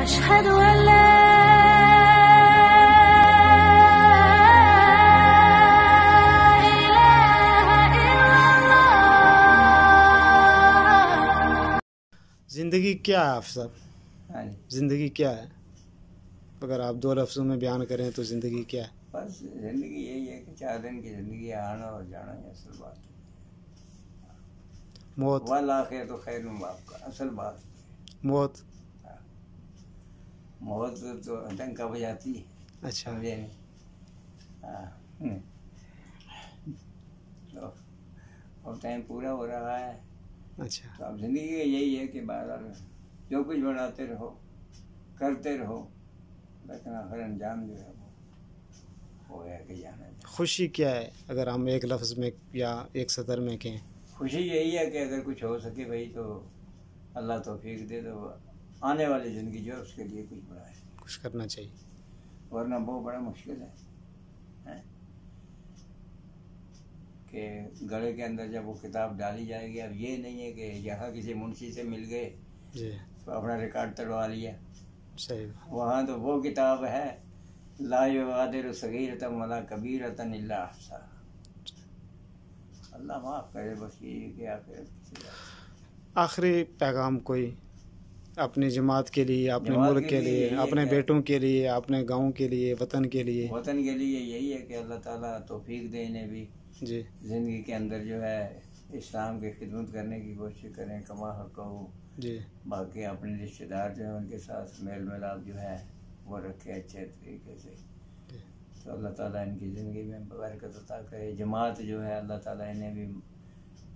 अशहदु अल्ला ज़िंदगी क्या है अफसर? हाँ जी, ज़िंदगी क्या है? अगर आप 2 लफ्ज़ों में बयान करें तो ज़िंदगी क्या है? बस जिंदगी यही है कि 4 दिन की जिंदगी है, आना और जाना ही असल बात है। मौत। वल आखिर तो खैर बाप का असल बात। मौत। मौत तो डंका बजाती है, अच्छा। समझे नहीं? हाँ, तो अब टाइम पूरा हो रहा है। अच्छा। तो अब जिंदगी का यही है कि बहरहाल जो कुछ बनाते रहो, करते रहो, लेकिन आखिर अंजाम जो है वो है कि जाना है। खुशी क्या है अगर हम एक लफ्ज़ में या एक सतर में कहें? खुशी यही है कि अगर कुछ हो सके भाई तो अल्लाह तौफीक दे, तो आने वाली ज़िंदगी जो है उसके लिए कुछ बड़ा है, कुछ करना चाहिए, वरना बहुत बड़ा मुश्किल है, हैं? कि गले के अंदर जब वो किताब डाली जाएगी, अब ये नहीं है कि यहाँ किसी मुंशी से मिल गए जी तो अपना रिकॉर्ड तड़वा लिया। सही। वहाँ तो वो किताब है, ला युगादिरु सगीरतन वला कबीरतन इल्ला अहसा। अल्लाह माफ़ करे, बस ये कि आखिर आखिरी पैगाम कोई अपनी जमात के लिए, अपने जमात मुल्क के लिए, यही है अपने कि बेटों के लिए, अपने गांव के लिए, वतन के लिए? वतन के लिए यही है कि अल्लाह ताला तौफीक दे इन्हें भी जी ज़िंदगी के अंदर जो है इस्लाम की खिदमत करने की कोशिश करें, कमा हक हो। जी बाकी अपने रिश्तेदार जो हैं उनके साथ मेल मिलाप जो है वो रखे अच्छे तरीके से। जी। तो अल्लाह ताला इनकी ज़िंदगी में बरकत अता करे। जमात जो है अल्लाह ताला इन्हें भी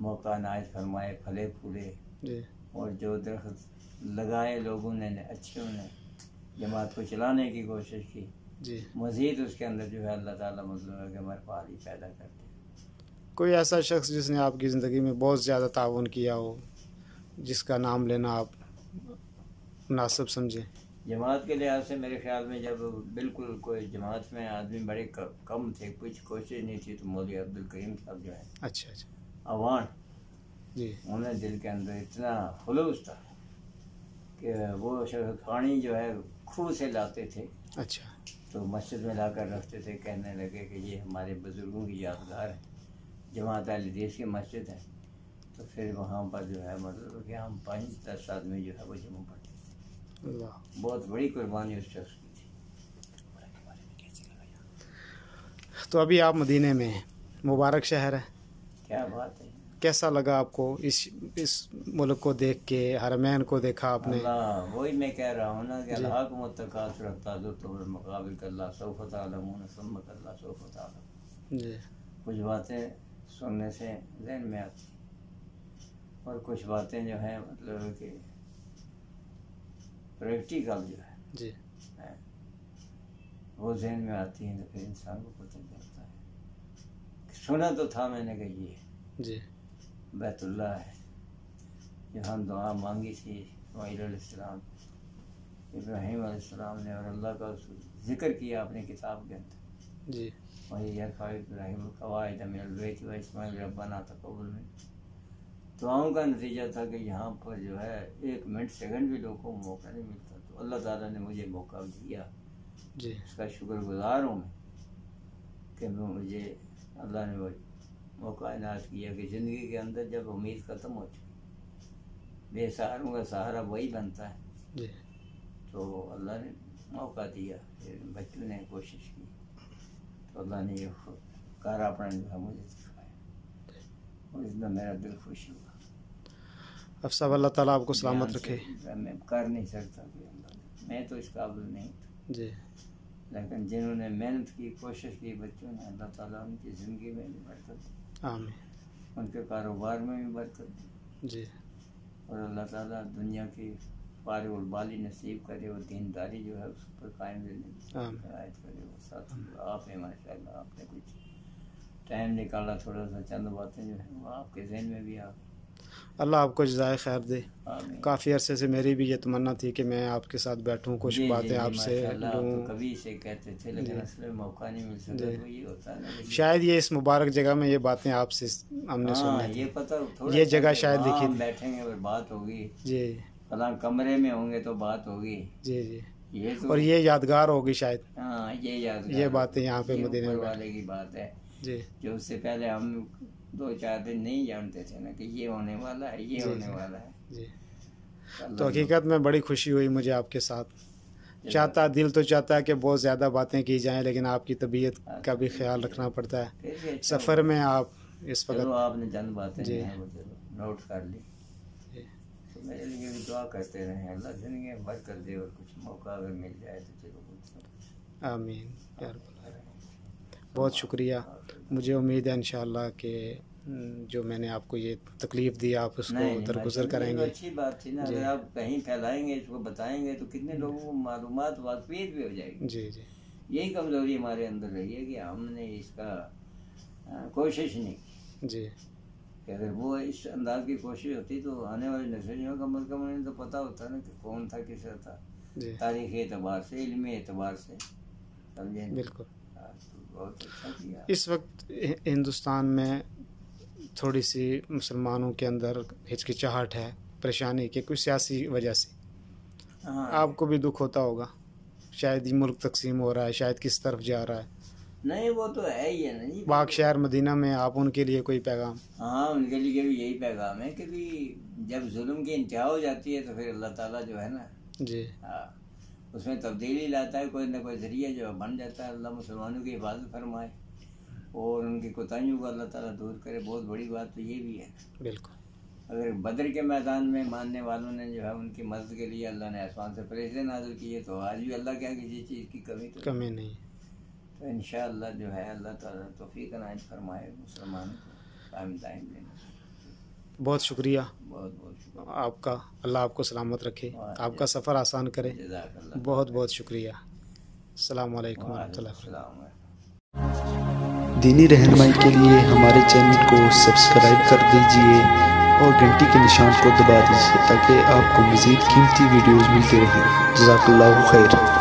मौका नायत फरमाए, फले फूले, जी और जो दरख्त लगाए लोगों ने अच्छे, उन्हें जमात को चलाने की कोशिश की, जी। मज़ीद उसके अंदर जो है अल्लाह ताला मतलब है कि मरफाली पैदा कर दे। कोई ऐसा शख्स जिसने आपकी ज़िंदगी में बहुत ज़्यादा ताउन किया हो, जिसका नाम लेना आप मुनासिब समझें? जमात के लिहाज से मेरे ख्याल में जब बिल्कुल कोई जमात में आदमी बड़े कम थे, कुछ कोशिश नहीं थी, तो मौलवी अब्दुल करीम साहब जो है अच्छा अच्छा। अवान, जी उन्हें दिल के अंदर इतना खुलूस था कि वो पानी जो है खूह से लाते थे, अच्छा। तो मस्जिद में लाकर रखते थे। कहने लगे कि ये हमारे बुज़ुर्गों की यादगार है, जमात अहले हदीस की मस्जिद है। तो फिर वहाँ पर जो है मतलब कि हम 5-10 आदमी जो है वो जमा पड़ते थे। अल्लाह। बहुत बड़ी कुर्बानी उस शख्स की थी। तो अभी आप मदीने में हैं, मुबारक शहर है। क्या बात है। कैसा लगा आपको इस मुल्क को देख के? हरमैन को देखा आपने? अल्लाह, वही मैं कह रहा हूँ ना कि अल्लाह को मुत्तकात रखता जो तो मुकाबिल कल्ला सौफ तालमून सुम्म कल्ला सौफ तालमून। जी। कुछ बातें सुनने से ज़हन में आती, और कुछ बातें जो हैं मतलब कि प्रैक्टिकल जो है जी वो जहन में आती हैं, तो फिर इंसान को पता चलता है। सुना तो था मैंने कि ये जी बैतुल्लाह है, जहाँ दुआ मांगी थी इस्माईल अलैहिस्सलाम, इब्राहीम अलैहिस्सलाम ने, और अल्लाह का जिक्र किया अपनी किताब के अंदर। जी वही यरफ़अ इब्राहीम क़वाइद मिनल बैत व इस्माईल रब्बना तक़ब्बल मिन्ना। दुआओं का नतीजा था कि यहाँ पर जो है 1 मिनट सेकंड भी लोगों को मौका नहीं मिलता, तो अल्लाह ताला ने मुझे मौका दिया। जी इसका शुक्रगुजार हूँ मैं कि मुझे अल्लाह ने वो मौका इनायत किया कि ज़िंदगी के अंदर जब उम्मीद ख़त्म हो चुकी, बेसहारों का सहारा वही बनता है, जी। तो अल्लाह ने मौका दिया। फिर बच्चों ने कोशिश की, तो अल्लाह ने ये कारापन जो है मुझे सिखाया, और इसमें मेरा दिल खुश हुआ। अब सब अल्लाह ताला आपको सलामत रखे। मैं कर नहीं सकता कि अल्लाह, मैं तो इस काबिल नहीं था, जी लेकिन जिन्होंने मेहनत की, कोशिश की बच्चों ने, अल्लाह ताला उनकी ज़िंदगी में भी बरकत दी, आमीन। उनके कारोबार में भी बरकत दी, जी और अल्लाह ताला दुनिया की फारिग और बाली नसीब करे, और दीनदारी जो है उस पर कायम रहने की हिदायत करे। वो साथ आप हैं माशाअल्लाह, आपने कुछ टाइम निकाला, थोड़ा सा चंद बातें जो है वो आपके जहन में भी आ। अल्लाह आपको जज़ाए खैर दे। आमीन। काफ़ी अरसे से मेरी भी ये तमन्ना थी कि मैं आपके साथ बैठूं, कुछ जी, बातें जी, आपसे माशाअल्लाह, आप तो लूँ। कभी से कहते थे, लेकिन असल में मौका नहीं मिल सका। तो ये होता है ना कि शायद ये इस मुबारक जगह में ये बातें आपसे हमने हाँ, सुनी थी। ये पता थोड़ा ये सा जगह कि शायद वहाँ लिखी हम थी। बैठेंगे और बात होगी, जी फलां कमरे में होंगे तो बात होगी। जी जी। ये तो और ये यादगार होगी शायद। हाँ, ये याद, ये बातें यहाँ पे मदीने वाले की बात है जी। जो उससे पहले हम 2-4 दिन नहीं जानते थे ना कि ये होने वाला है, ये होने वाला है जी। तो हकीकत में बड़ी खुशी हुई मुझे आपके साथ। दिल तो चाहता है कि बहुत ज़्यादा बातें की जाएं, लेकिन आपकी तबीयत का भी ख्याल रखना पड़ता है। सफ़र में आप इस वक्त आपने चंद बातें नोट कर ली, तो मेरे लिए भी दुआ करते रहे, अल्लाह जिंदगी में बरकत दे और कुछ मौका अगर मिल जाए तो चलो कुछ। आमीन यार। बहुत शुक्रिया। मुझे उम्मीद है इंशाअल्लाह कि जो मैंने आपको ये तकलीफ़ दी आप उसको दरगुजर करेंगे। अच्छी बात थी ना, अगर आप कहीं फैलाएंगे, इसको बताएंगे तो कितने लोगों को मालूमात वाकफियत भी हो जाएगी। जी जी। यही कमज़ोरी हमारे अंदर रही है कि हमने इसका कोशिश नहीं की जी। कि अगर वो इस अंदाज की कोशिश होती तो आने वाली नस्लों का कम उन्हें तो पता होता ना कि कौन था किसा था, तारीख़ी एतबार से, इल्मी एतबार से, समझे। बिल्कुल। बहुत अच्छा किया। इस वक्त हिंदुस्तान में थोड़ी सी मुसलमानों के अंदर हिचकिचाहट है, परेशानी के कुछ सियासी वजह से। आपको भी दुख होता होगा, शायद ये मुल्क तकसीम हो रहा है, शायद किस तरफ जा रहा है। नहीं, वो तो है ही है ना जी। पाक शहर मदीना में आप उनके लिए कोई पैगाम? हाँ, उनके लिए भी यही पैगाम है कि भी जब जुल्म की इंतहा हो जाती है तो फिर अल्लाह ताला जो है ना जी, हाँ, उसमें तब्दीली लाता है, कोई ना कोई जरिया जो बन जाता है। अल्लाह मुसलमानों की हिफाजत फरमाए और उनकी कोताहियों को अल्लाह ताला दूर करे। बहुत बड़ी बात तो ये भी है। बिल्कुल। अगर बदर के मैदान में मानने वालों ने जो है उनकी मदद के लिए अल्लाह ने आसमान से फरिश्ते नाज़िल किए, तो आज भी अल्लाह क्या किसी चीज़ की कमी नहीं। तो इंशाअल्लाह जो है अल्लाह ताला तौफीक इनायत फरमाए मुसलमानों को कायम दायम लेने। बहुत शुक्रिया। बहुत शुक्रिया आपका। अल्लाह आपको सलामत रखे, आपका सफ़र आसान करे। बहुत बहुत शुक्रिया। अस्सलाम वालेकुम वरहमतुल्लाह। दीनी रहनुमाई के लिए हमारे चैनल को सब्सक्राइब कर दीजिए और घंटी के निशान को दबा दीजिए ताकि आपको मज़ीद कीमती वीडियोज़ मिलते रहें। जज़ाकल्लाहु खैर।